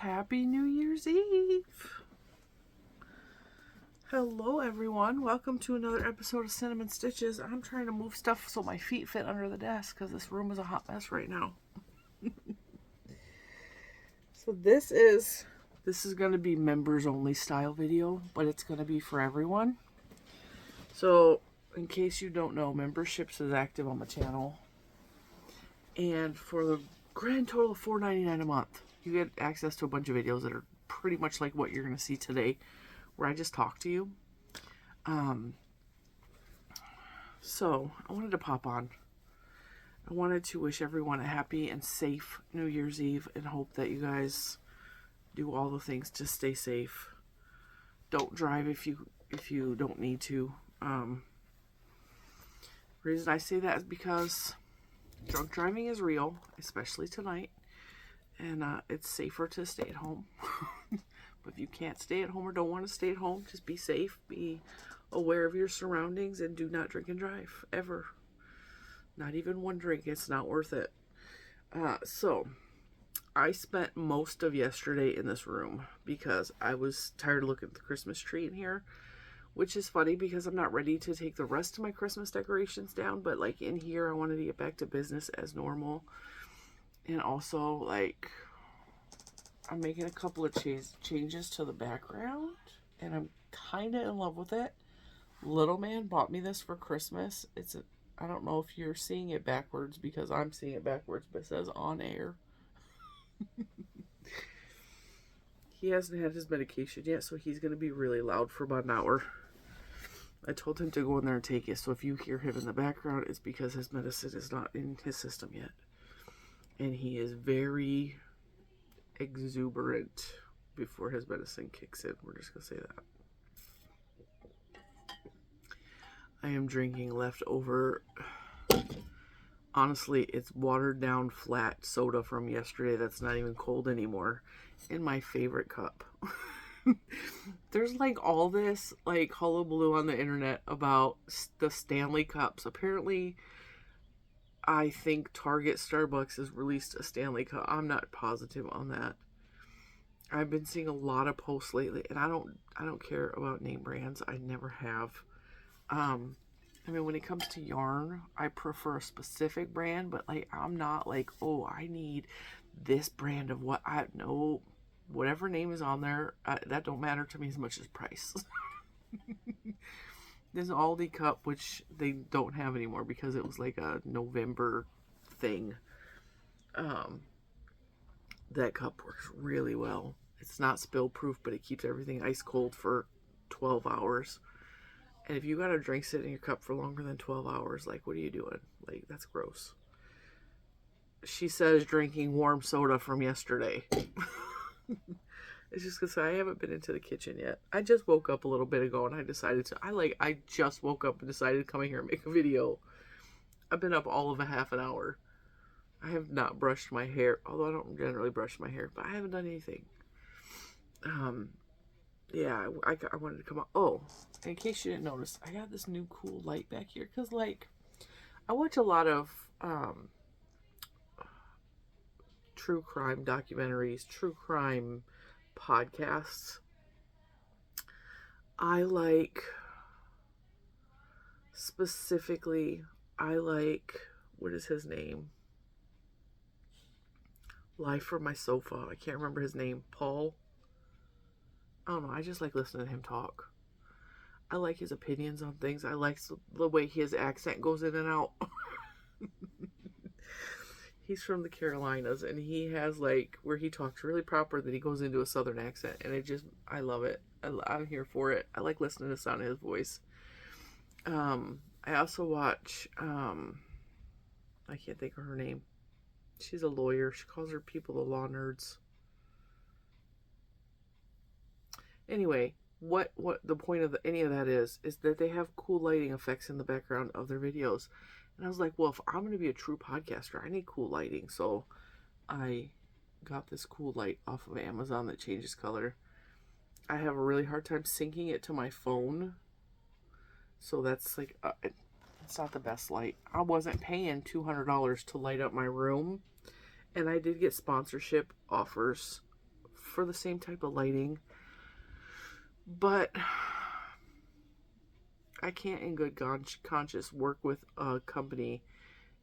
Happy New Year's Eve. Hello everyone, welcome to another episode of Cinnamon Stitches. I'm trying to move stuff so my feet fit under the desk because this room is a hot mess right now. So this is going to be members only style video, but it's going to be for everyone. So in case you don't know, memberships is active on the channel. And for the grand total of $4.99 a month, you get access to a bunch of videos that are pretty much like what you're going to see today, where I just talk to you. So I wanted to pop on. I wanted to wish everyone a happy and safe New Year's Eve and hope that you guys do all the things to stay safe. Don't drive if you don't need to. The reason I say that is because drunk driving is real, especially tonight, and it's safer to stay at home. But if you can't stay at home or don't want to stay at home, just be safe, be aware of your surroundings, and do not drink and drive, ever. Not even one drink, it's not worth it. So, I spent most of yesterday in this room because I was tired of looking at the Christmas tree in here, which is funny because I'm not ready to take the rest of my Christmas decorations down, but like in here, I wanted to get back to business as normal. And also, like, I'm making a couple of changes to the background, and I'm kind of in love with it. Little man bought me this for Christmas. I don't know if you're seeing it backwards because I'm seeing it backwards, but it says on air. He hasn't had his medication yet, so he's going to be really loud for about an hour. I told him to go in there and take it, so if you hear him in the background, it's because his medicine is not in his system yet. And he is very exuberant before his medicine kicks in. We're just going to say that. I am drinking leftover, honestly, it's watered down flat soda from yesterday that's not even cold anymore in my favorite cup. There's like all this like hullabaloo on the internet about the Stanley Cups. Apparently, I think Target Starbucks has released a Stanley Cup. I'm not positive on that. I've been seeing a lot of posts lately, and I don't care about name brands. I never have. I mean, when it comes to yarn, I prefer a specific brand, but like I'm not like, oh, I need this brand of what I know. Whatever name is on there, that don't matter to me as much as price. There's an Aldi cup, which they don't have anymore because it was like a November thing. That cup works really well. It's not spill proof, but it keeps everything ice cold for 12 hours. And if you got a drink sit in your cup for longer than 12 hours, like, what are you doing? Like, that's gross. She says drinking warm soda from yesterday. It's just because I haven't been into the kitchen yet. I just woke up a little bit ago and I decided to, I just woke up and decided to come in here and make a video. I've been up all of a half an hour. I have not brushed my hair, although I don't generally brush my hair, but I haven't done anything. Yeah, I wanted to come out. Oh, in case you didn't notice, I got this new cool light back here. Because, like, I watch a lot of true crime documentaries, true crime podcasts. I like, specifically, what is his name? Live from My Sofa. I can't remember his name. Paul? I don't know. I just like listening to him talk. I like his opinions on things. I like the way his accent goes in and out. He's from the Carolinas, and he has, like, where he talks really proper, that he goes into a southern accent, and I love it. I'm here for it. I like listening to the sound of his voice. I also watch, I can't think of her name. She's a lawyer. She calls her people the law nerds. Anyway, what the point of any of that is that they have cool lighting effects in the background of their videos. And I was like, well, if I'm going to be a true podcaster, I need cool lighting. So I got this cool light off of Amazon that changes color. I have a really hard time syncing it to my phone. So that's like, it's not the best light. I wasn't paying $200 to light up my room. And I did get sponsorship offers for the same type of lighting, but I can't in good conscience work with a company,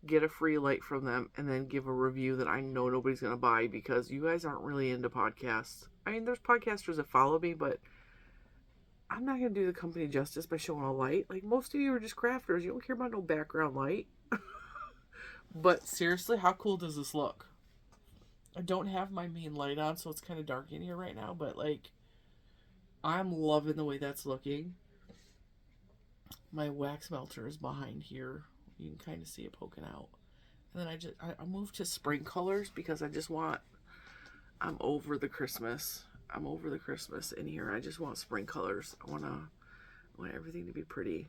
get a free light from them, and then give a review that I know nobody's going to buy because you guys aren't really into podcasts. I mean, there's podcasters that follow me, but I'm not going to do the company justice by showing a light. Like, most of you are just crafters. You don't care about no background light. But seriously, how cool does this look? I don't have my main light on, so it's kind of dark in here right now, but like, I'm loving the way that's looking. My wax melter is behind here. You can kind of see it poking out. And then I moved to spring colors because I'm over the Christmas. I'm over the Christmas in here. I just want spring colors. I want everything to be pretty.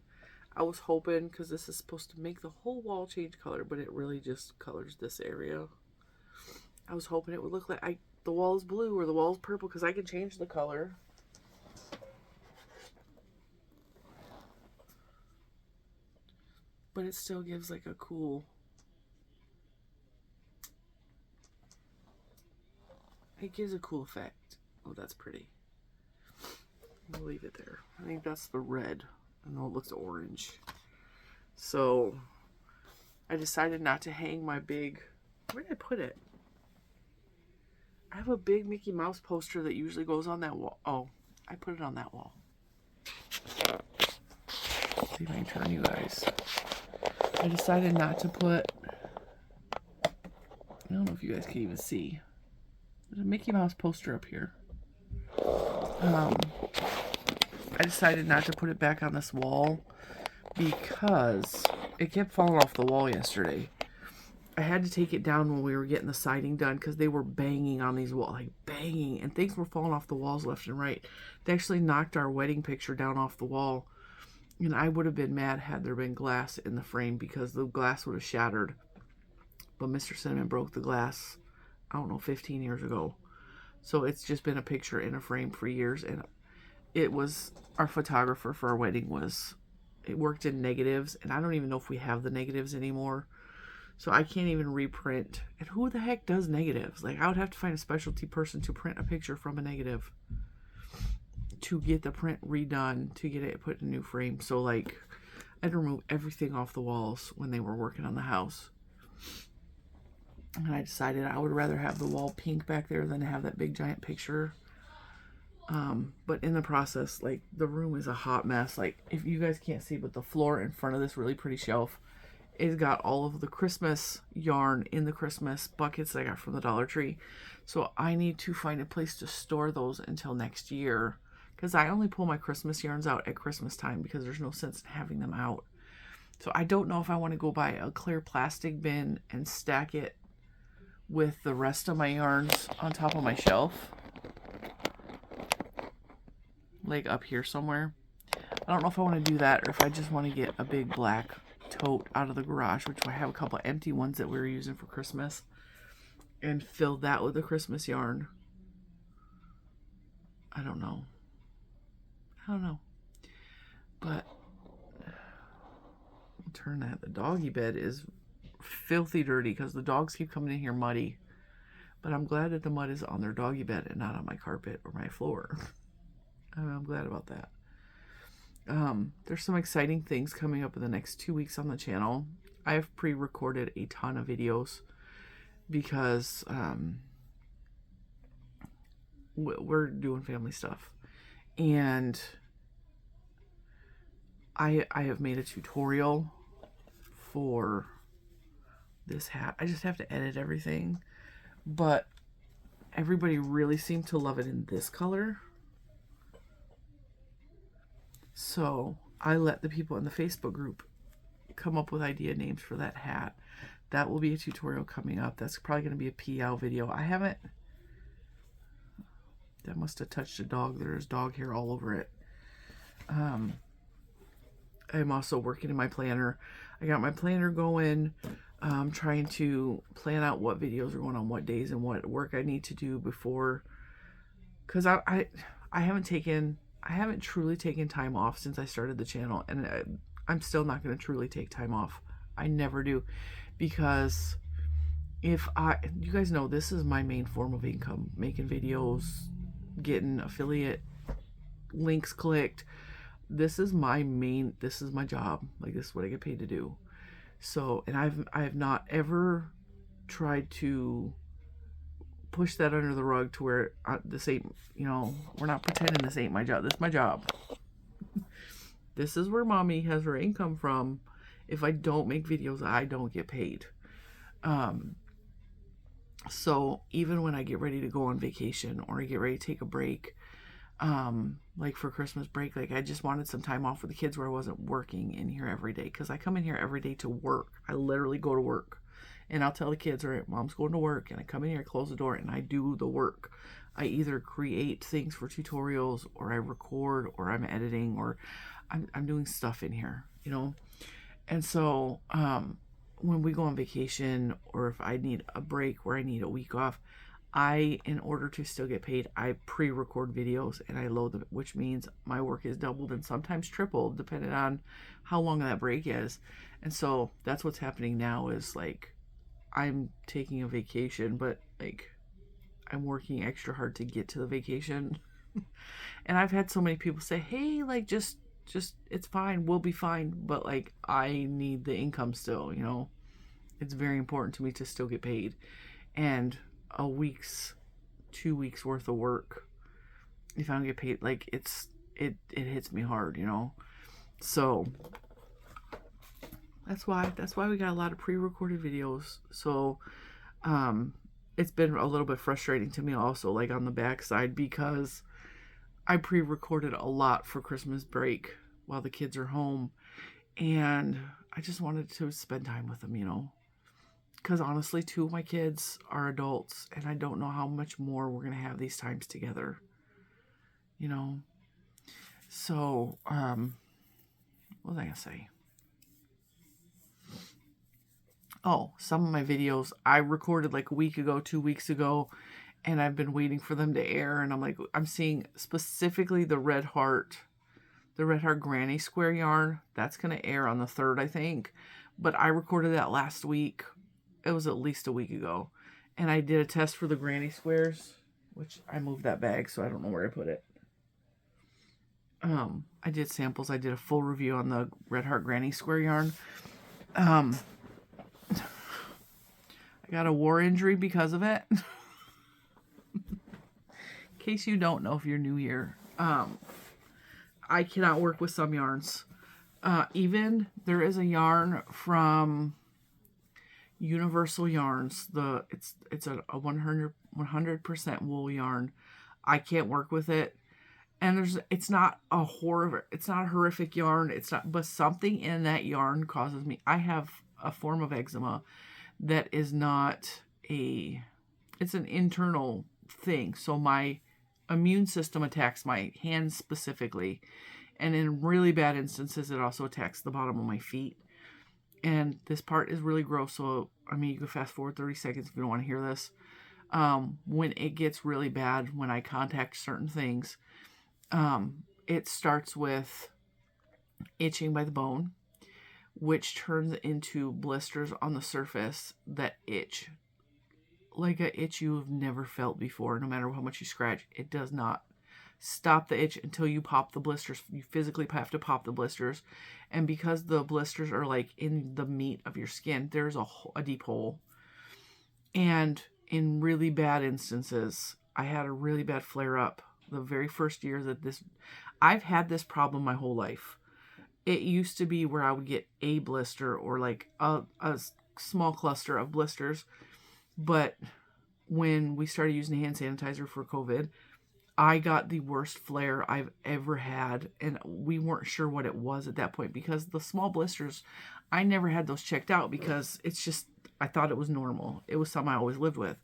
I was hoping, because this is supposed to make the whole wall change color, but it really just colors this area. I was hoping it would look like the wall is blue or the wall is purple, because I can change the color. But it still gives like a cool... It gives a cool effect. Oh, that's pretty. We'll leave it there. I think that's the red. I know it looks orange. So I decided not to hang my big... Where did I put it? I have a big Mickey Mouse poster that usually goes on that wall. Oh, I put it on that wall. Let's see if I can turn you guys. I decided not to put... I don't know if you guys can even see. There's a Mickey Mouse poster up here. I decided not to put it back on this wall because it kept falling off the wall yesterday. I had to take it down when we were getting the siding done because they were banging on these walls, like banging, and things were falling off the walls left and right. They actually knocked our wedding picture down off the wall, and I would have been mad had there been glass in the frame because the glass would have shattered. But Mr. Cinnamon broke the glass, I don't know, 15 years ago. So it's just been a picture in a frame for years, and it was our photographer for our wedding it worked in negatives, and I don't even know if we have the negatives anymore. So I can't even reprint. And who the heck does negatives? Like, I would have to find a specialty person to print a picture from a negative to get the print redone, to get it put in a new frame. So like, I had to remove everything off the walls when they were working on the house. And I decided I would rather have the wall pink back there than have that big giant picture. But in the process, like, the room is a hot mess. Like, if you guys can't see, but the floor in front of this really pretty shelf is got all of the Christmas yarn in the Christmas buckets that I got from the Dollar Tree. So I need to find a place to store those until next year, because I only pull my Christmas yarns out at Christmas time because there's no sense in having them out. So I don't know if I want to go buy a clear plastic bin and stack it with the rest of my yarns on top of my shelf, like up here somewhere. I don't know if I want to do that or if I just want to get a big black tote out of the garage, which I have a couple empty ones that we were using for Christmas, and fill that with the Christmas yarn. I don't know. But I'll turn that. The doggy bed is filthy dirty because the dogs keep coming in here muddy. But I'm glad that the mud is on their doggy bed and not on my carpet or my floor. I'm glad about that. There's some exciting things coming up in the next 2 weeks on the channel. I have pre-recorded a ton of videos because we're doing family stuff. And I have made a tutorial for this hat. I just have to edit everything. But everybody really seemed to love it in this color. So I let the people in the Facebook group come up with idea names for that hat. That will be a tutorial coming up. That's probably going to be a PL video. That must have touched a dog. There's dog hair all over it. I'm also working in my planner. I got my planner going. I'm trying to plan out what videos are going on what days and what work I need to do before. Because I haven't truly taken time off since I started the channel, and I'm still not going to truly take time off. I never do, because You guys know this is my main form of income, making videos, getting affiliate links clicked. This is my job. Like, this is what I get paid to do. So, and I have not ever tried to push that under the rug to where this ain't, we're not pretending this ain't my job. This is my job. This is where mommy has her income from. If I don't make videos, I don't get paid. So even when I get ready to go on vacation or I get ready to take a break, like for Christmas break, like I just wanted some time off with the kids where I wasn't working in here every day, because I come in here every day to work. I literally go to work, and I'll tell the kids, all right, mom's going to work, and I come in here, close the door, and I do the work. I either create things for tutorials, or I record, or I'm editing, or I'm doing stuff in here, And so when we go on vacation, or if I need a break where I need a week off, in order to still get paid, I pre-record videos and I load them, which means my work is doubled and sometimes tripled depending on how long that break is. And so that's what's happening now, is like I'm taking a vacation, but like I'm working extra hard to get to the vacation. And I've had so many people say, hey, like just it's fine, we'll be fine, but like I need the income still. It's very important to me to still get paid. And a week's 2 weeks worth of work, if I don't get paid, like it hits me hard. So that's why we got a lot of pre-recorded videos. So it's been a little bit frustrating to me also, like on the backside, because I pre-recorded a lot for Christmas break while the kids are home, and I just wanted to spend time with them, because honestly, 2 of my kids are adults, and I don't know how much more we're going to have these times together, So, what was I going to say? Oh, some of my videos I recorded like a week ago, 2 weeks ago, and I've been waiting for them to air, and I'm seeing specifically the Red Heart Granny Square yarn. That's going to air on the 3rd, I think, but I recorded that last week. It was at least a week ago, and I did a test for the Granny Squares, which I moved that bag, so I don't know where I put it. I did samples. I did a full review on the Red Heart Granny Square yarn. I got a war injury because of it. In case you don't know, if you're new here, I cannot work with some yarns. Even there is a yarn from Universal Yarns. It's a 100% wool yarn. I can't work with it. And it's not a horrific yarn. But something in that yarn causes me. I have a form of eczema that is not it's an internal thing. So my immune system attacks my hands specifically. And in really bad instances, it also attacks the bottom of my feet. And this part is really gross. So, you can fast forward 30 seconds if you don't want to hear this. When it gets really bad, when I contact certain things, it starts with itching by the bone, which turns into blisters on the surface that itch. Like an itch you've never felt before. No matter how much you scratch, it does not stop the itch until you pop the blisters. You physically have to pop the blisters. And because the blisters are like in the meat of your skin, there's a deep hole. And in really bad instances, I had a really bad flare up the very first year I've had this problem my whole life. It used to be where I would get a blister or like a small cluster of blisters. But when we started using hand sanitizer for COVID, I got the worst flare I've ever had, and we weren't sure what it was at that point, because the small blisters, I never had those checked out because it's just, I thought it was normal. It was something I always lived with.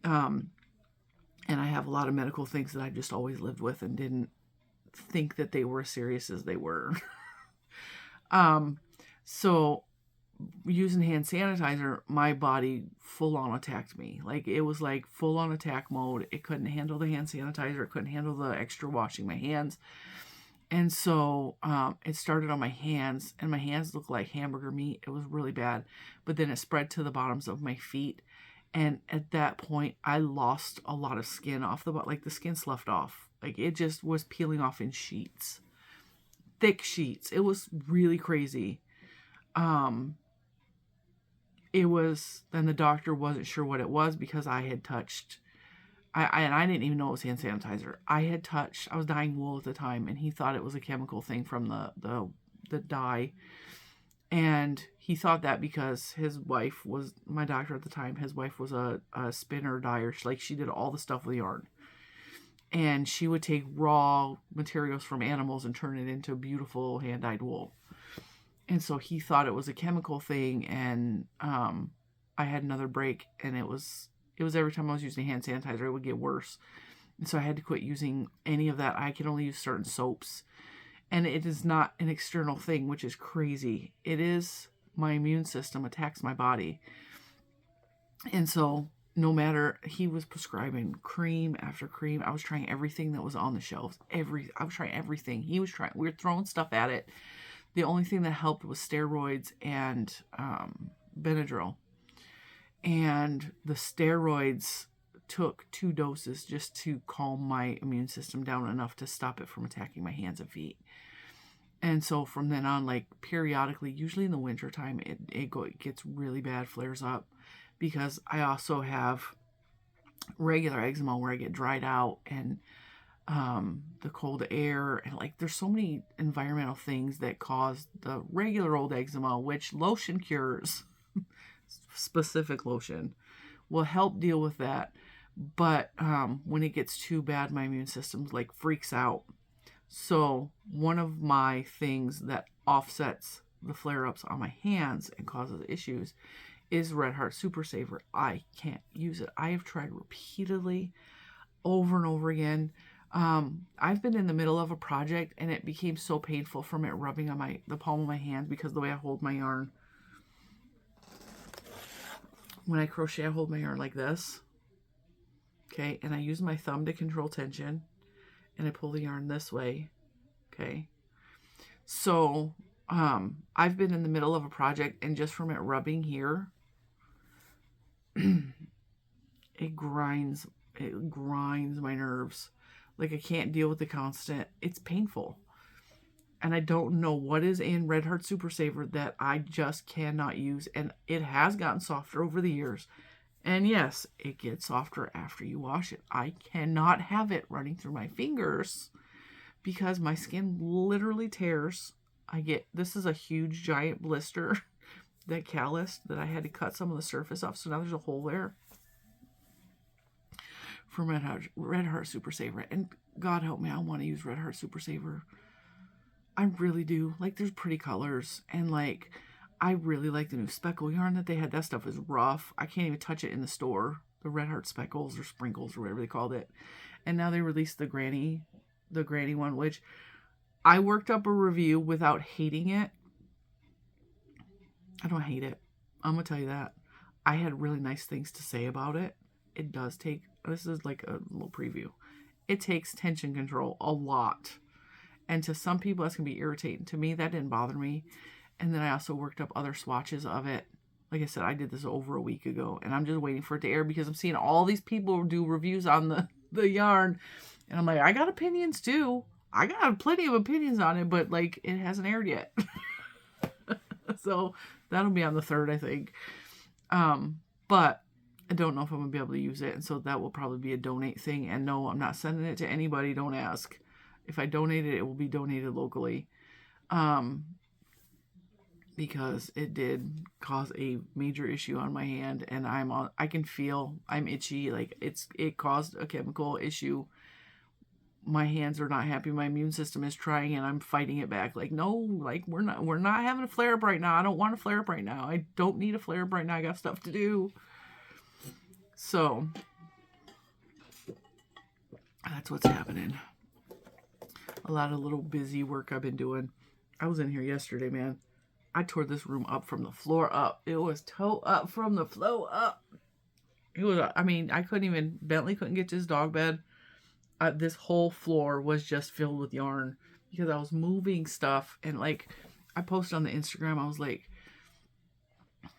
And I have a lot of medical things that I just always lived with and didn't think that they were as serious as they were. So using hand sanitizer, my body full on attacked me. Like, it was like full on attack mode. It couldn't handle the hand sanitizer. It couldn't handle the extra washing my hands. And so it started on my hands, and my hands looked like hamburger meat. It was really bad. But then it spread to the bottoms of my feet. And at that point, I lost a lot of skin off the butt. Like the skin sloughed off. Like it just was peeling off in sheets. Thick sheets. It was really crazy. It was, then the doctor wasn't sure what it was because I had touched, and I didn't even know it was hand sanitizer. I was dyeing wool at the time, and he thought it was a chemical thing from the dye. And he thought that because his wife was, my doctor at the time, his wife was a spinner dyer. She did all the stuff with yarn. And she would take raw materials from animals and turn it into beautiful hand-dyed wool. And so he thought it was a chemical thing, and I had another break, and it was every time I was using hand sanitizer, it would get worse. And so I had to quit using any of that. I could only use certain soaps. And it is not an external thing, which is crazy. It is my immune system attacks my body. And so no matter, he was prescribing cream after cream. I was trying everything that was on the shelves. I was trying everything. He was trying, we were throwing stuff at it. The only thing that helped was steroids and Benadryl. And the steroids took 2 doses just to calm my immune system down enough to stop it from attacking my hands and feet. And so from then on, like periodically, usually in the winter time, it gets really bad, flares up, because I also have regular eczema where I get dried out, and the cold air, and like there's so many environmental things that cause the regular old eczema, which lotion cures, specific lotion will help deal with that. But when it gets too bad, my immune system like freaks out. So one of my things that offsets the flare-ups on my hands and causes issues is Red Heart Super Saver. I can't use it. I have tried repeatedly over and over again. I've been in the middle of a project, and it became so painful from it rubbing on the palm of my hand because of the way I hold my yarn. When I crochet, I hold my yarn like this. Okay, and I use my thumb to control tension, and I pull the yarn this way. Okay, so I've been in the middle of a project, and just from it rubbing here, it grinds my nerves. Like I can't deal with the constant. It's painful. And I don't know what is in Red Heart Super Saver that I just cannot use. And it has gotten softer over the years. And yes, it gets softer after you wash it. I cannot have it running through my fingers because my skin literally tears. This is a huge giant blister that calloused that I had to cut some of the surface off. So now there's a hole there from Red Heart Super Saver. And God help me, I want to use Red Heart Super Saver. I really do. Like, there's pretty colors, and like I really like the new speckle yarn that they had. That stuff is rough. I can't even touch it in the store. The Red Heart Speckles or Sprinkles or whatever they called it. And now they released the granny one, which I worked up a review without hating it. I don't hate it. I'm gonna tell you that. I had really nice things to say about it. It does take, this is like a little preview. It takes tension control a lot. And to some people, that's going to be irritating. To me, that didn't bother me. And then I also worked up other swatches of it. Like I said, I did this over a week ago. And I'm just waiting for it to air because I'm seeing all these people do reviews on the yarn. And I'm like, I got opinions too. I got plenty of opinions on it. But like, it hasn't aired yet. So that'll be on the 3rd, I think. But I don't know if I'm going to be able to use it. And so that will probably be a donate thing. And no, I'm not sending it to anybody. Don't ask. If I donate it, it will be donated locally. Because it did cause a major issue on my hand, and I can feel I'm itchy. Like it caused a chemical issue. My hands are not happy. My immune system is trying, and I'm fighting it back. Like, no, like we're not having a flare up right now. I don't want a flare up right now. I don't need a flare up right now. I got stuff to do. So that's what's happening. A lot of little busy work I've been doing. I was in here yesterday, man. I tore this room up from the floor up. It was toe up from the floor up. It was, I mean, Bentley couldn't get to his dog bed. This whole floor was just filled with yarn because I was moving stuff. And like, I posted on the Instagram, I was like,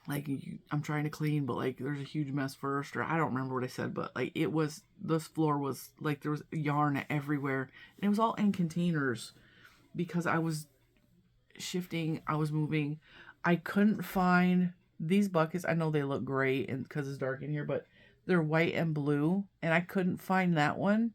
like, I'm trying to clean, but like there's a huge mess first, or I don't remember what I said, but like it was, this floor was like there was yarn everywhere, and it was all in containers because I was shifting, I was moving. I couldn't find these buckets. I know they look great and because it's dark in here, but they're white and blue, and I couldn't find that one.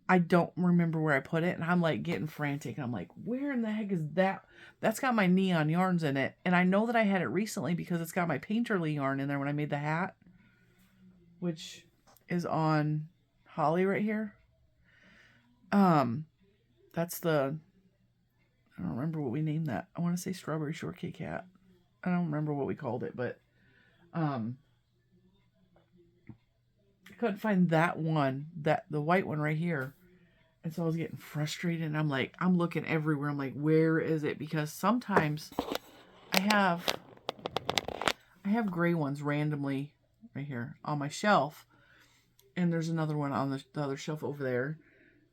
I don't remember where I put it, and I'm like getting frantic, and I'm like, where in the heck is that? That's got my neon yarns in it, and I know that I had it recently because it's got my painterly yarn in there when I made the hat, which is on Holly right here. That's the, I don't remember what we named that. I want to say strawberry shortcake hat. I don't remember what we called it, but I couldn't find that one, the white one right here. And so I was getting frustrated, and I'm like, I'm looking everywhere. I'm like, where is it? Because sometimes I have gray ones randomly right here on my shelf, and there's another one on the other shelf over there,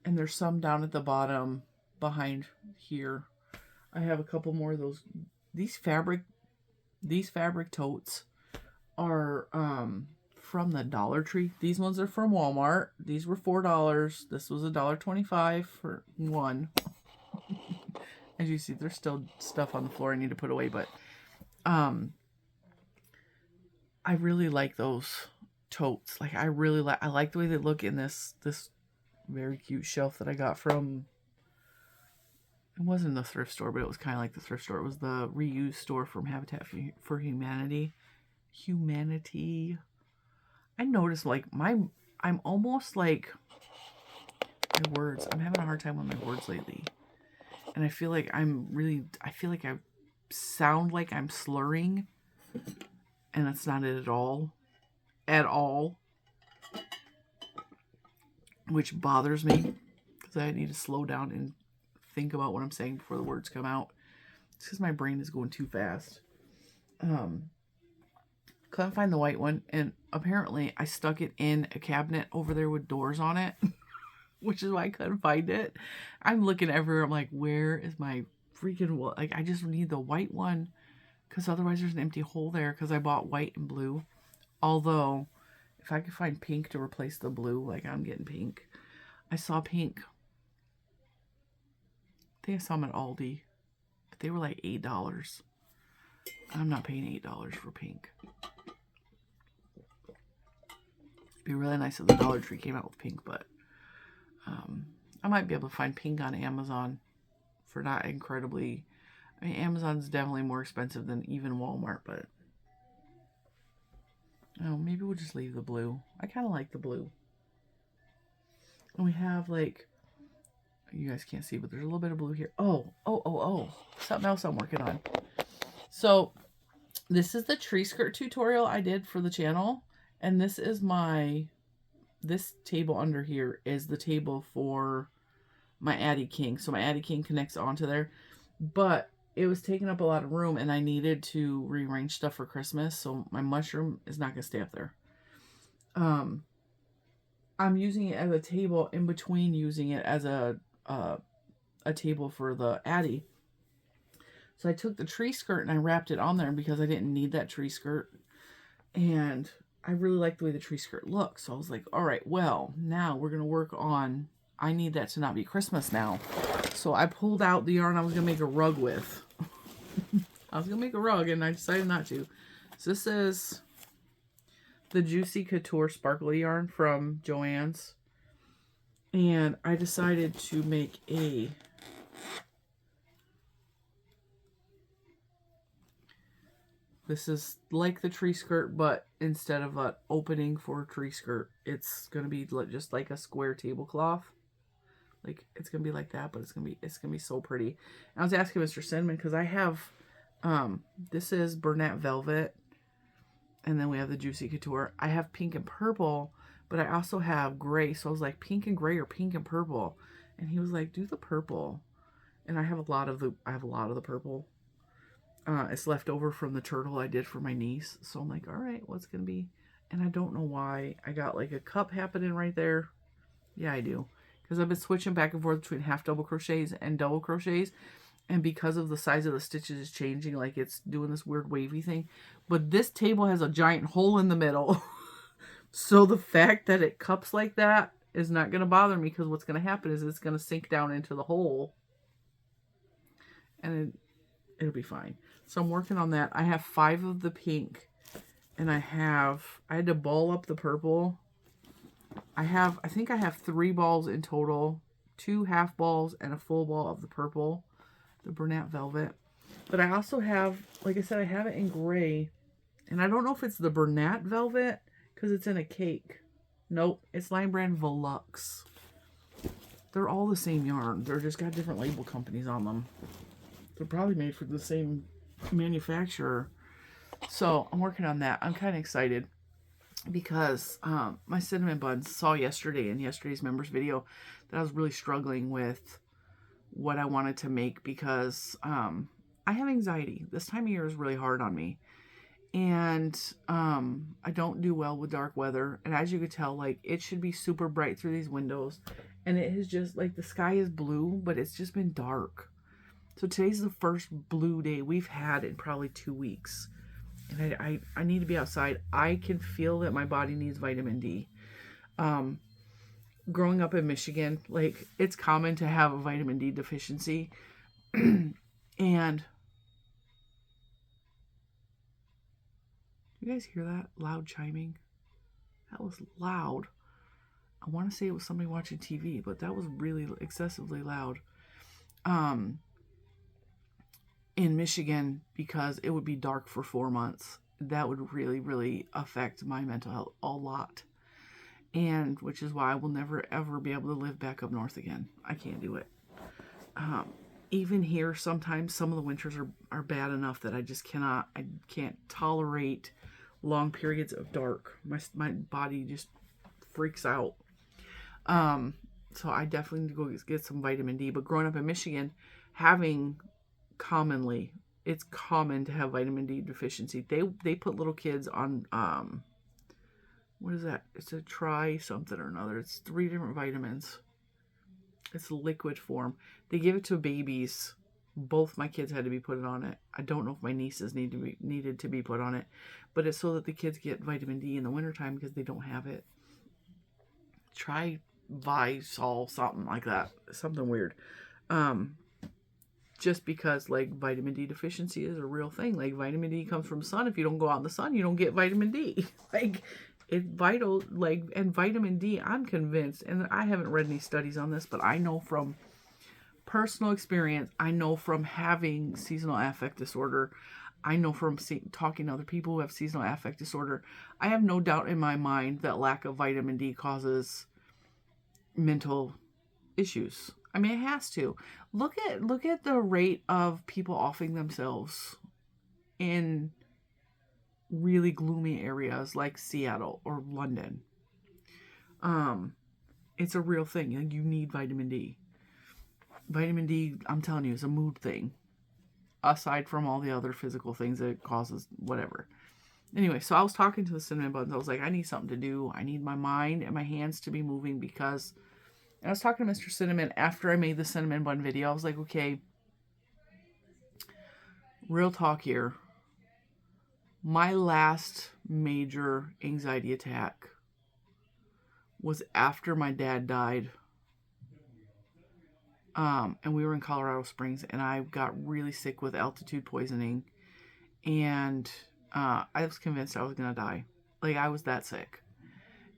and there's some down at the bottom behind here. I have a couple more of those. These fabric totes are from the Dollar Tree. These ones are from Walmart. These were $4. This was $1.25 for one. As you see, there's still stuff on the floor I need to put away, but I really like those totes. Like I like the way they look in this very cute shelf that I got from, it wasn't the thrift store, but it was kind of like the thrift store. It was the reuse store from Habitat for Humanity. I noticed like I'm almost like, my words, I'm having a hard time with my words lately. And I feel like I sound like I'm slurring, and that's not it at all. At all. Which bothers me, because I need to slow down and think about what I'm saying before the words come out. It's because my brain is going too fast. Couldn't find the white one, and apparently I stuck it in a cabinet over there with doors on it, which is why I couldn't find it. I'm looking everywhere. I'm like, where is my freaking, like, I just need the white one, because otherwise there's an empty hole there, because I bought white and blue. Although, if I could find pink to replace the blue, like I'm getting pink. I saw pink. I think I saw them at Aldi, but they were like $8. I'm not paying $8 for pink. It'd be really nice if the Dollar Tree came out with pink, but I might be able to find pink on Amazon for not incredibly. I mean, Amazon's definitely more expensive than even Walmart, but oh, maybe we'll just leave the blue. I kind of like the blue. And we have like, you guys can't see, but there's a little bit of blue here. Oh. Something else I'm working on. So this is the tree skirt tutorial I did for the channel. And this is this table under here is the table for my Addie King. So my Addie King connects onto there. But it was taking up a lot of room, and I needed to rearrange stuff for Christmas. So my mushroom is not going to stay up there. I'm using it as a table in between using it as a table for the Addie. So I took the tree skirt and I wrapped it on there because I didn't need that tree skirt. And I really like the way the tree skirt looks. So I was like, all right, well, now we're going to work on, I need that to not be Christmas now. So I pulled out the yarn I was going to make a rug with. I was going to make a rug, and I decided not to. So this is the Juicy Couture Sparkly yarn from Joann's. And I decided to make a this is like the tree skirt, but instead of an opening for a tree skirt, it's going to be just like a square tablecloth. Like, it's going to be like that, but it's going to be so pretty. And I was asking Mr. Cinnamon, because I have, this is Bernat Velvet, and then we have the Juicy Couture. I have pink and purple, but I also have gray. So I was like, pink and gray or pink and purple. And he was like, do the purple. And I have a lot of the purple. It's left over from the turtle I did for my niece. So I'm like, all right, what's going to be? And I don't know why. I got like a cup happening right there. Yeah, I do. Because I've been switching back and forth between half double crochets and double crochets. And because of the size of the stitches is changing, like it's doing this weird wavy thing. But this table has a giant hole in the middle. So the fact that it cups like that is not going to bother me, because what's going to happen is it's going to sink down into the hole. And it'll be fine. So I'm working on that. I have 5 of the pink. And I had to ball up the purple. I think I have 3 balls in total. 2 half balls and a full ball of the purple. The Bernat Velvet. But I also have, like I said, I have it in gray. And I don't know if it's the Bernat Velvet, because it's in a cake. Nope, it's Line Brand Velux. They're all the same yarn. They're just got different label companies on them. They're probably made for the same manufacturer. So I'm working on that. I'm kind of excited because my cinnamon buns saw yesterday in yesterday's members video that I was really struggling with what I wanted to make, because I have anxiety. This time of year is really hard on me. And I don't do well with dark weather. And as you could tell, like, it should be super bright through these windows. And it has just, like, the sky is blue, but it's just been dark. So today's the first blue day we've had in probably 2 weeks. And I need to be outside. I can feel that my body needs vitamin D. Growing up in Michigan, like, it's common to have a vitamin D deficiency. And you guys hear that loud chiming? That was loud. I want to say it was somebody watching TV, but that was really excessively loud. In Michigan, because it would be dark for 4 months. That would really, really affect my mental health a lot. And which is why I will never, ever be able to live back up north again. I can't do it. Even here, sometimes some of the winters are bad enough that I can't tolerate long periods of dark. My body just freaks out. So I definitely need to go get some vitamin D. But growing up in Michigan, it's common to have vitamin D deficiency. They put little kids on what is that? It's a try something or another. It's 3 different vitamins. It's liquid form. They give it to babies. Both my kids had to be put on it. I don't know if my nieces needed to be put on it, but it's so that the kids get vitamin D in the wintertime because they don't have it. Try Visol, something like that. Something weird. Just because, like, vitamin D deficiency is a real thing. Like, vitamin D comes from sun. If you don't go out in the sun, you don't get vitamin D. Like, it's vital. Like, and vitamin D, I'm convinced, and I haven't read any studies on this, but I know from personal experience, I know from having seasonal affect disorder, I know from talking to other people who have seasonal affect disorder, I have no doubt in my mind that lack of vitamin D causes mental issues. I mean, it has to. Look at the rate of people offing themselves in really gloomy areas like Seattle or London. It's a real thing. You need vitamin D. Vitamin D, I'm telling you, is a mood thing. Aside from all the other physical things that it causes, whatever. Anyway, so I was talking to the cinnamon buns. I was like, I need something to do. I need my mind and my hands to be moving, because... And I was talking to Mr. Cinnamon after I made the cinnamon bun video. I was like, okay, real talk here. My last major anxiety attack was after my dad died. And we were in Colorado Springs, and I got really sick with altitude poisoning. And I was convinced I was going to die. Like, I was that sick.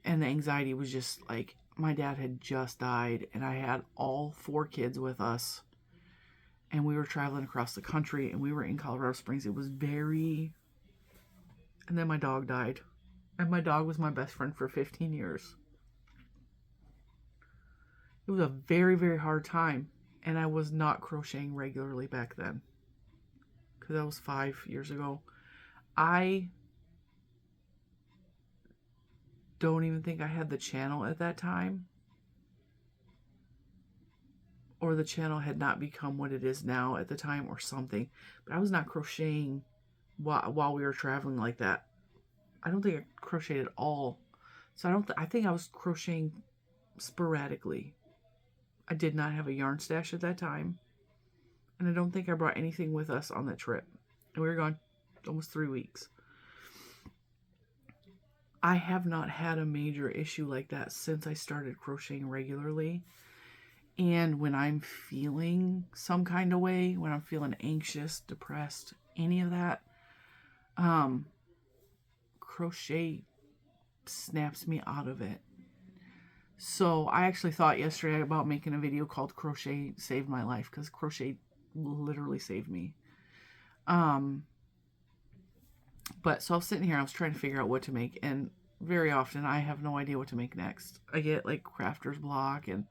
And the anxiety was just like... My dad had just died, and I had all 4 kids with us, and we were traveling across the country, and we were in Colorado Springs. It was very... And then my dog died, and my dog was my best friend for 15 years. It was a very, very hard time, and I was not crocheting regularly back then, because that was 5 years ago. I don't even think I had the channel at that time, or the channel had not become what it is now at the time, or something. But I was not crocheting while we were traveling like that. I don't think I crocheted at all. So I think I was crocheting sporadically. I did not have a yarn stash at that time. And I don't think I brought anything with us on that trip. And we were gone almost 3 weeks. I have not had a major issue like that since I started crocheting regularly. And when I'm feeling some kind of way, when I'm feeling anxious, depressed, any of that, crochet snaps me out of it. So I actually thought yesterday about making a video called Crochet Saved My Life, because crochet literally saved me. But so I was sitting here, I was trying to figure out what to make, and very often I have no idea what to make next. I get like crafter's block, and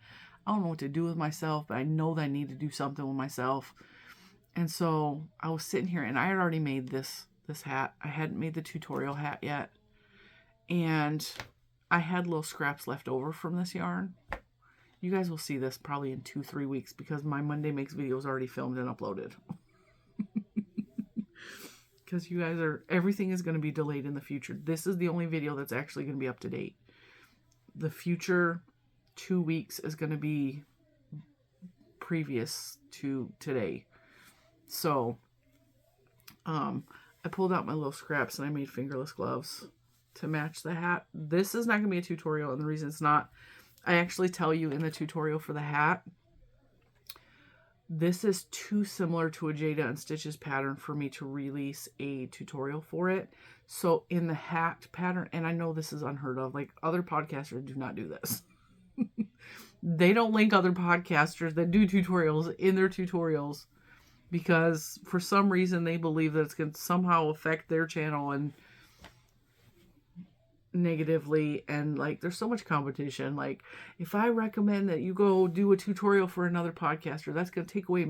I don't know what to do with myself, but I know that I need to do something with myself. And so I was sitting here, and I had already made this hat. I hadn't made the tutorial hat yet. And I had little scraps left over from this yarn. You guys will see this probably in 2-3 weeks, because my Monday Makes video is already filmed and uploaded. Because you guys everything is going to be delayed in the future. This is the only video that's actually going to be up to date. The future 2 weeks is going to be previous to today. So, I pulled out my little scraps and I made fingerless gloves to match the hat. This is not going to be a tutorial, and the reason it's not, I actually tell you in the tutorial for the hat, this is too similar to a Jada and Stitches pattern for me to release a tutorial for it. So in the hat pattern, and I know this is unheard of, like other podcasters do not do this. They don't link other podcasters that do tutorials in their tutorials, because for some reason they believe that it's going to somehow affect their channel and negatively. And like, there's so much competition. Like, if I recommend that you go do a tutorial for another podcaster, that's going to take away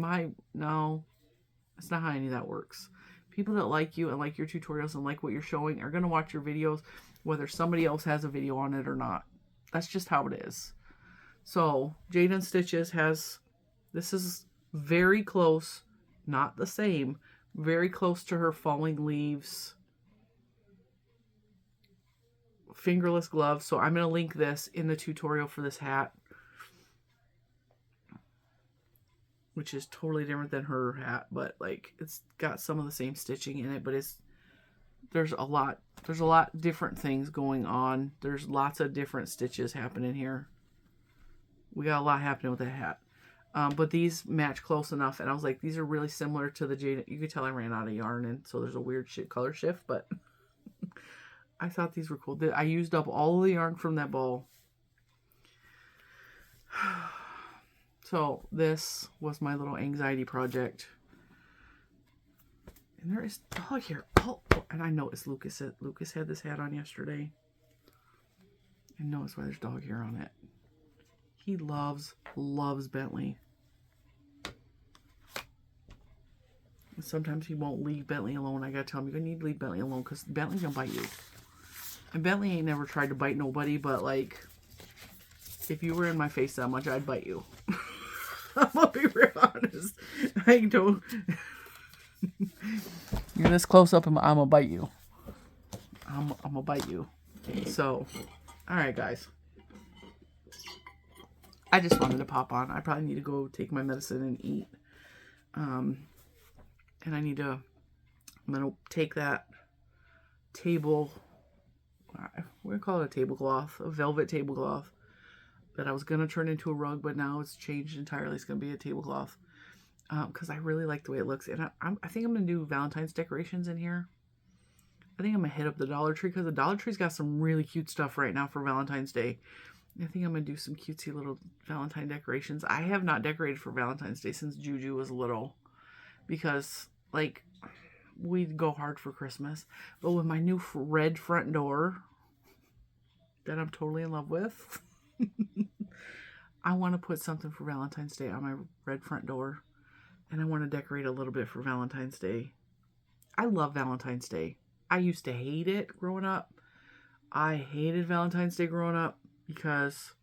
no, that's not how any of that works. People that like you and like your tutorials and like what you're showing are going to watch your videos, whether somebody else has a video on it or not. That's just how it is. So Jada and Stitches this is very close, not the same, very close to her Falling Leaves fingerless gloves. So I'm going to link this in the tutorial for this hat, which is totally different than her hat, but like it's got some of the same stitching in it, but there's a lot different things going on. There's lots of different stitches happening here. We got a lot happening with that hat. But these match close enough, and I was like, these are really similar to the Jada. You could tell I ran out of yarn, and so there's a weird color shift, but I thought these were cool. I used up all of the yarn from that ball. So this was my little anxiety project. And there is dog hair. Oh, and I noticed Lucas had this hat on yesterday. And notice why there's dog hair on it. He loves Bentley. And sometimes he won't leave Bentley alone. I gotta tell him, you need to leave Bentley alone, because Bentley's gonna bite you. And Bentley ain't never tried to bite nobody, but like, if you were in my face that much, I'd bite you. I'm gonna be real honest. I don't. You're this close up, and I'm gonna bite you. I'm gonna bite you. So, all right, guys. I just wanted to pop on. I probably need to go take my medicine and eat. And I'm gonna take that table. We're gonna call it a tablecloth, a velvet tablecloth that I was gonna turn into a rug, but now it's changed entirely. It's gonna be a tablecloth because I really like the way it looks, and I think I'm gonna do Valentine's decorations in here. I think I'm gonna hit up the Dollar Tree, because the Dollar Tree's got some really cute stuff right now for Valentine's Day. I think I'm gonna do some cutesy little Valentine decorations. I have not decorated for Valentine's Day since Juju was little, because like, we'd go hard for Christmas. But with my new red front door that I'm totally in love with, I want to put something for Valentine's Day on my red front door. And I want to decorate a little bit for Valentine's Day. I love Valentine's Day. I used to hate it growing up. I hated Valentine's Day growing up because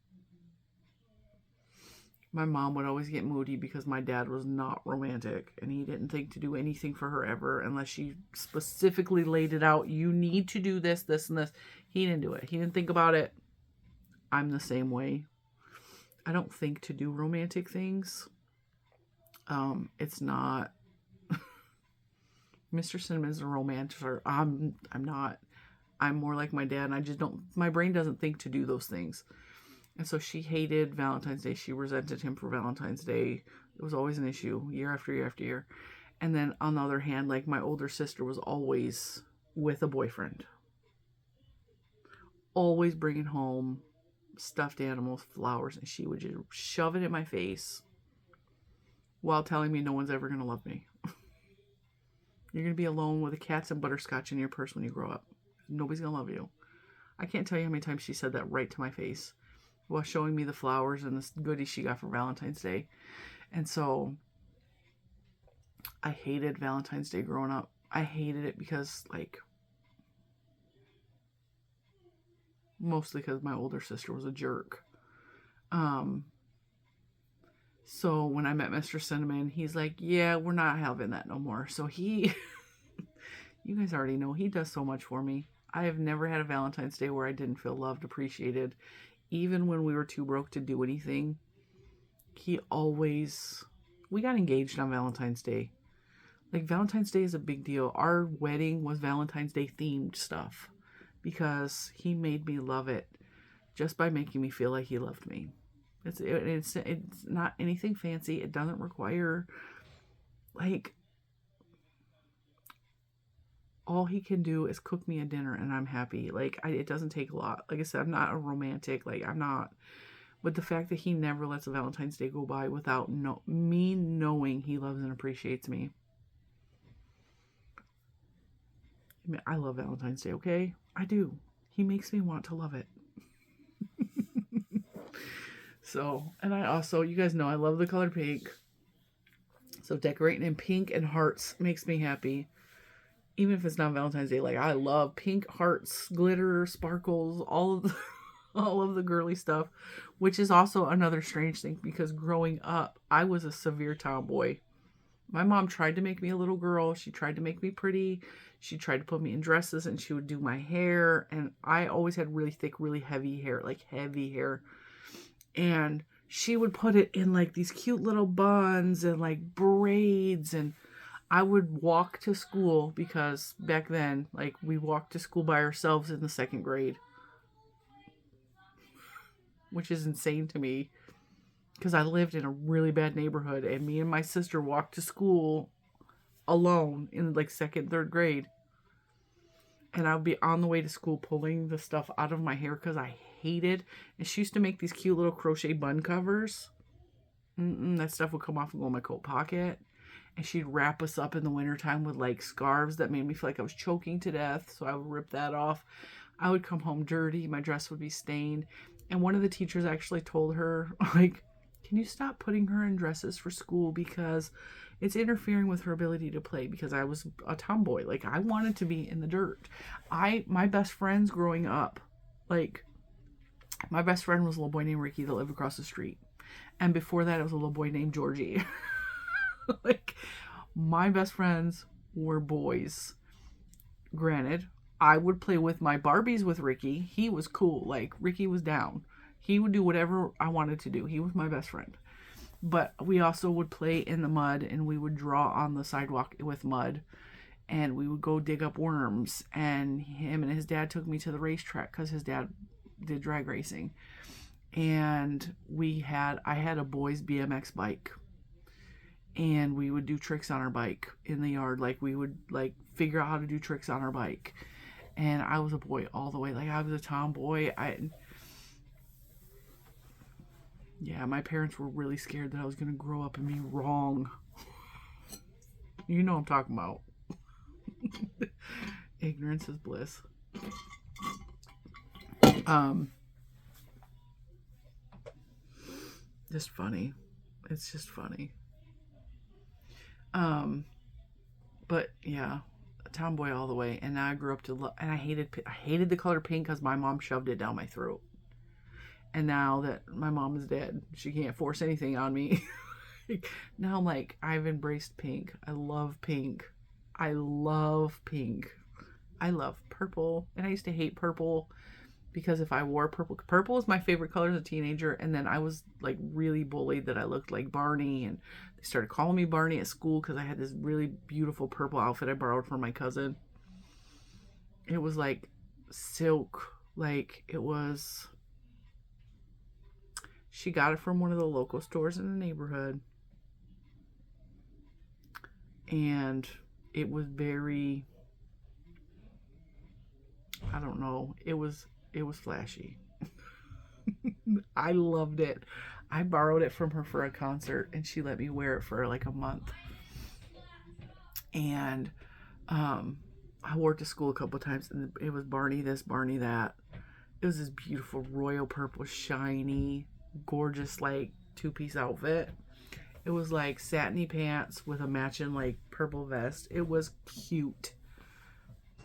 my mom would always get moody because my dad was not romantic, and he didn't think to do anything for her ever unless she specifically laid it out. You need to do this, this, and this. He didn't do it. He didn't think about it. I'm the same way. I don't think to do romantic things. It's not. Mr. Cinnamon's a romancer. I'm not. I'm more like my dad, and I just don't. My brain doesn't think to do those things. And so she hated Valentine's Day. She resented him for Valentine's Day. It was always an issue, year after year after year. And then on the other hand, like my older sister was always with a boyfriend, always bringing home stuffed animals, flowers, and she would just shove it in my face while telling me no one's ever going to love me. You're going to be alone with the cats and butterscotch in your purse when you grow up. Nobody's going to love you. I can't tell you how many times she said that right to my face while showing me the flowers and the goodies she got for Valentine's Day. And so I hated Valentine's Day growing up. I hated it because, like, mostly because my older sister was a jerk. So when I met Mr. Cinnamon, he's like, yeah, we're not having that no more. So he, you guys already know, he does so much for me. I have never had a Valentine's Day where I didn't feel loved, appreciated. Even when we were too broke to do anything, we got engaged on Valentine's Day. Like, Valentine's Day is a big deal. Our wedding was Valentine's Day themed stuff because he made me love it just by making me feel like he loved me. It's not anything fancy. It doesn't require, like, all he can do is cook me a dinner and I'm happy. Like, it doesn't take a lot. Like I said, I'm not a romantic. Like, I'm not. But the fact that he never lets a Valentine's Day go by without me knowing he loves and appreciates me. I mean, I love Valentine's Day, okay? I do. He makes me want to love it. So, and I also, you guys know, I love the color pink. So decorating in pink and hearts makes me happy. Even if it's not Valentine's Day, like, I love pink, hearts, glitter, sparkles, all of the girly stuff, which is also another strange thing because growing up, I was a severe tomboy. My mom tried to make me a little girl. She tried to make me pretty. She tried to put me in dresses and she would do my hair. And I always had really thick, really heavy hair, like heavy hair. And she would put it in like these cute little buns and like braids. And I would walk to school because back then, like, we walked to school by ourselves in the 2nd grade. Which is insane to me because I lived in a really bad neighborhood and me and my sister walked to school alone in like 2nd, 3rd grade. And I would be on the way to school pulling the stuff out of my hair because I hated. And she used to make these cute little crochet bun covers. That stuff would come off and go in my coat pocket. And she'd wrap us up in the wintertime with like scarves that made me feel like I was choking to death. So I would rip that off. I would come home dirty. My dress would be stained. And one of the teachers actually told her, like, can you stop putting her in dresses for school because it's interfering with her ability to play, because I was a tomboy. Like, I wanted to be in the dirt. My best friends growing up, like, my best friend was a little boy named Ricky that lived across the street. And before that, it was a little boy named Georgie. Like, my best friends were boys. Granted, I would play with my Barbies with Ricky. He was cool. Like, Ricky was down. He would do whatever I wanted to do. He was my best friend. But we also would play in the mud and we would draw on the sidewalk with mud. And we would go dig up worms. And him and his dad took me to the racetrack because his dad did drag racing. And I had a boy's BMX bike. And we would do tricks on our bike in the yard. Like, we would, like, figure out how to do tricks on our bike. And I was a boy all the way. Like, I was a tomboy. Yeah, my parents were really scared that I was going to grow up and be wrong. You know what I'm talking about. Ignorance is bliss. Just funny. It's just funny. But yeah, tomboy all the way. And now I grew up to and I hated the color pink because my mom shoved it down my throat. And now that my mom is dead, she can't force anything on me. Now I'm like, I've embraced pink. I love pink. I love pink. I love purple. And I used to hate purple. because if I wore purple was my favorite color as a teenager, and then I was like really bullied that I looked like Barney, and they started calling me Barney at school because I had this really beautiful purple outfit I borrowed from my cousin. It was like silk, like it was, she got it from one of the local stores in the neighborhood, and it was very, I don't know, it was flashy. I loved it. I borrowed it from her for a concert, and she let me wear it for like a month. And I wore it to school a couple of times, and it was Barney this, Barney that. It was this beautiful royal purple, shiny, gorgeous, like 2-piece outfit. It was like satiny pants with a matching like purple vest. It was cute.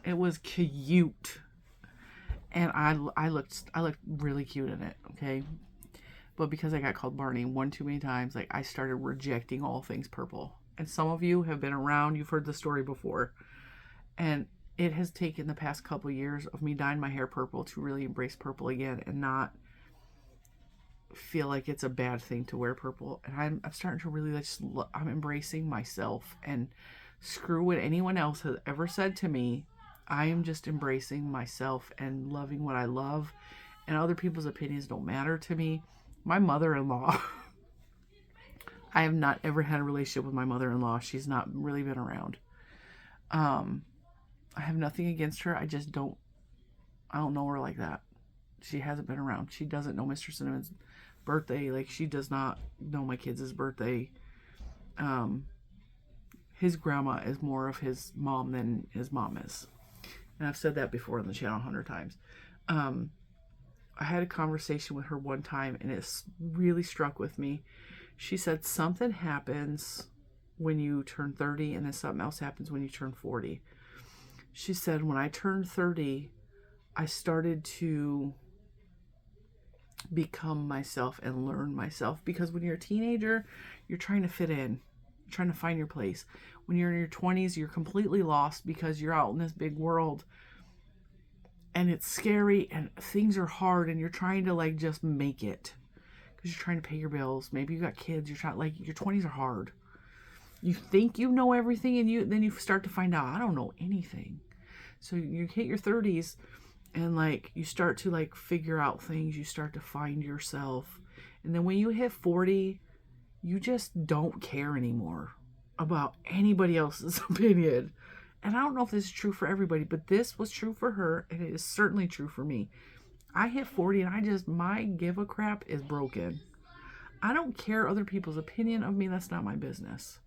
It was cute. And I looked really cute in it, okay? But because I got called Barney one too many times, like I started rejecting all things purple. And some of you have been around, you've heard the story before. And it has taken the past couple of years of me dyeing my hair purple to really embrace purple again and not feel like it's a bad thing to wear purple. And I'm starting to really I'm embracing myself, and screw what anyone else has ever said to me. I am just embracing myself and loving what I love, and other people's opinions don't matter to me. My mother-in-law, I have not ever had a relationship with my mother-in-law. She's not really been around. I have nothing against her. I don't know her like that. She hasn't been around. She doesn't know Mr. Cinnamon's birthday. Like, she does not know my kids' birthday. His grandma is more of his mom than his mom is. And I've said that before on the channel 100 times. I had a conversation with her one time, and it really struck with me. She said something happens when you turn 30, and then something else happens when you turn 40. She said, when I turned 30, I started to become myself and learn myself. Because when you're a teenager, you're trying to fit in. You're trying to find your place. When you're in your 20s, you're completely lost because you're out in this big world. And it's scary, and things are hard, and you're trying to like just make it. Because you're trying to pay your bills. Maybe you got kids. You're trying, like, your 20s are hard. You think you know everything, and then you start to find out, I don't know anything. So you hit your 30s, and like you start to like figure out things. You start to find yourself. And then when you hit 40, you just don't care anymore about anybody else's opinion. And I don't know if this is true for everybody, but this was true for her, and it is certainly true for me. I hit 40, and my give a crap is broken. I don't care other people's opinion of me. That's not my business.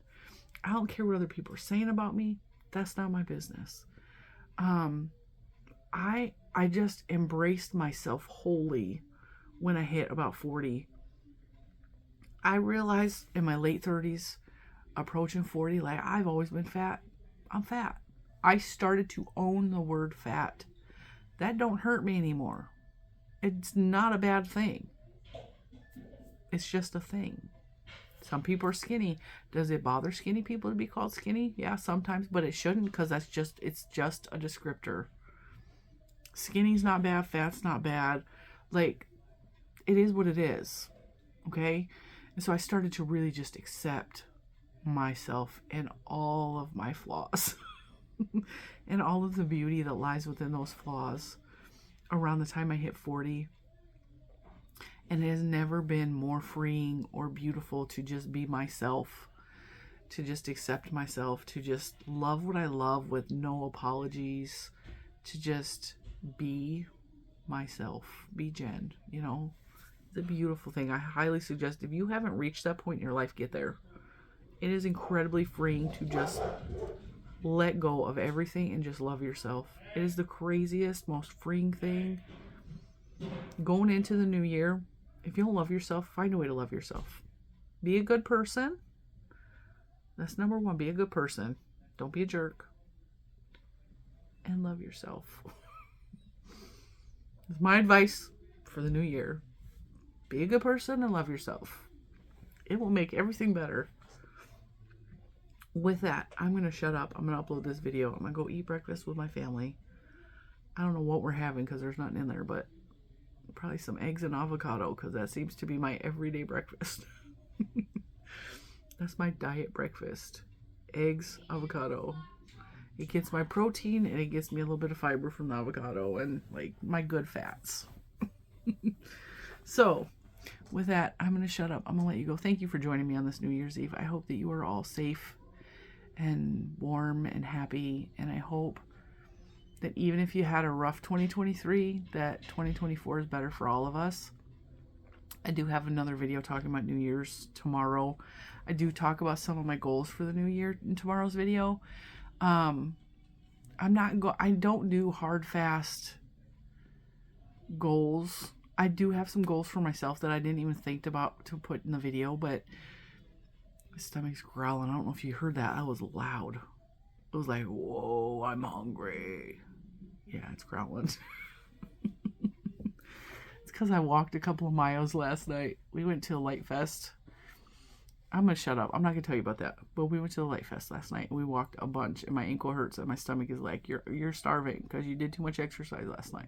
I don't care what other people are saying about me. That's not my business. I just embraced myself wholly when I hit about 40. I realized in my late 30s, approaching 40, like, I've always been fat. I'm fat. I started to own the word fat. That don't hurt me anymore. It's not a bad thing. It's just a thing. Some people are skinny. Does it bother skinny people to be called skinny? Yeah, sometimes, but it shouldn't, because it's just a descriptor. Skinny's not bad, fat's not bad. Like, it is what it is. Okay? And so I started to really just accept myself and all of my flaws. And all of the beauty that lies within those flaws around the time I hit 40. And it has never been more freeing or beautiful to just be myself, to just accept myself, to just love what I love with no apologies, to just be myself, be Jen, you know. It's a beautiful thing. I highly suggest, if you haven't reached that point in your life, get there. It is incredibly freeing to just let go of everything and just love yourself. It is the craziest, most freeing thing. Going into the new year, if you don't love yourself, find a way to love yourself. Be a good person. That's number one. Be a good person. Don't be a jerk. And love yourself. That's my advice for the new year. Be a good person and love yourself. It will make everything better. With that, I'm going to shut up. I'm going to upload this video. I'm going to go eat breakfast with my family. I don't know what we're having because there's nothing in there, but Probably some eggs and avocado, because that seems to be my everyday breakfast. That's my diet breakfast. Eggs, avocado. It gets my protein and it gets me a little bit of fiber from the avocado and like my good fats. So with that, I'm going to shut up. I'm going to let you go. Thank you for joining me on this New Year's Eve. I hope that you are all safe and warm and happy. And I hope that even if you had a rough 2023, that 2024 is better for all of us. I do have another video talking about New Year's tomorrow. I do talk about some of my goals for the new year in tomorrow's video. I don't do hard, fast goals. I do have some goals for myself that I didn't even think about to put in the video, but my stomach's growling. I don't know if you heard that. That was loud. It was like, whoa, I'm hungry. Yeah, it's growling. It's because I walked a couple of miles last night. We went to a light fest. I'm going to shut up. I'm not going to tell you about that. But we went to the light fest last night and we walked a bunch and my ankle hurts and my stomach is like, you're starving because you did too much exercise last night.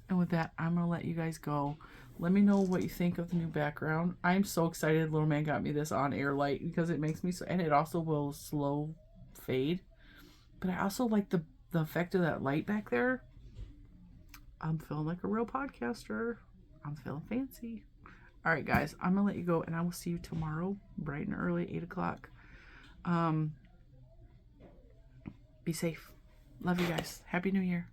And with that, I'm going to let you guys go. Let me know what you think of the new background. I'm so excited. Little man got me this on-air light because it makes me so, and it also will slow fade. But I also like the effect of that light back there. I'm feeling like a real podcaster. I'm feeling fancy. All right, guys, I'm going to let you go, and I will see you tomorrow, bright and early, 8 o'clock. Be safe. Love you guys. Happy New Year.